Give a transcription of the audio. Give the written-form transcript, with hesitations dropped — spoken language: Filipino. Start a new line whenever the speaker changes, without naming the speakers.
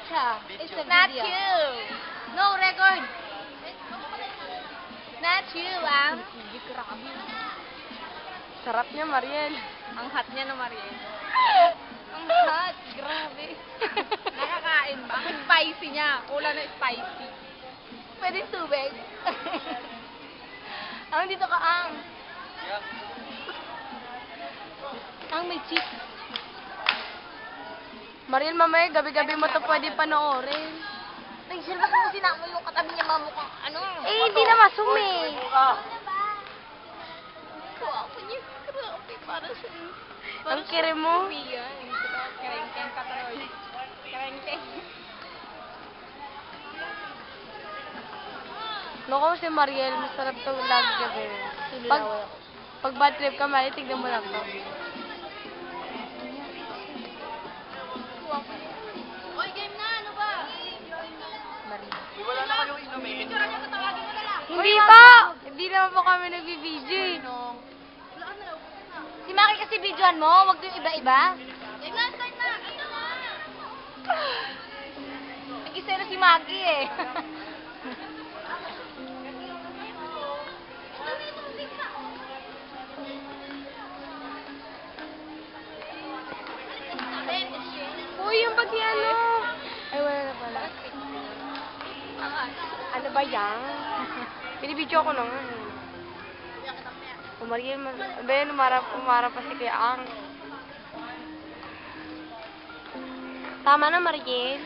siya. It's a
Not
video.
you.
No, record.
Not you, lang.
Hindi, grabe.
Sarap niya, Mariel.
Ang hot niya no, Mariel.
Ang hot. Grabe.
Nakakain ba? Ang spicy niya. Kulang na spicy.
Pwede tubig. Ang dito ka, ang. Ang may cheese.
Mariel, mamaya, gabi-gabi mo to pwede panoorin.
Ay, sir, baka mo sinama yung katabi niya mamukhang ano?
Eh, hindi na masumi.
Grabe niya. Grabe. Para sa...
Ang kiri mo.
Yan. Kerengkeng kataroy. Kerengkeng.
Loko mo si Mariel, masarap to lagi gabi. Pag bad trip ka, Mariel, tignan mo lang to.
Oy, game na. Ano ba?
Wala na kayong inumin.
Hindi pa! Hindi naman po kami nagbibideo eh.
Si Maki kasi videoan mo. Huwag yung iba-iba. Game na. Start na. Ano na?
Nag-isa na si Maggie eh.
Uy, yung pati ano. Ay, wala na pala. Ano ba yan? Binibidyo ko na nga. Mariel, umarap pa si Kuya Ang. Tama na, Mariel.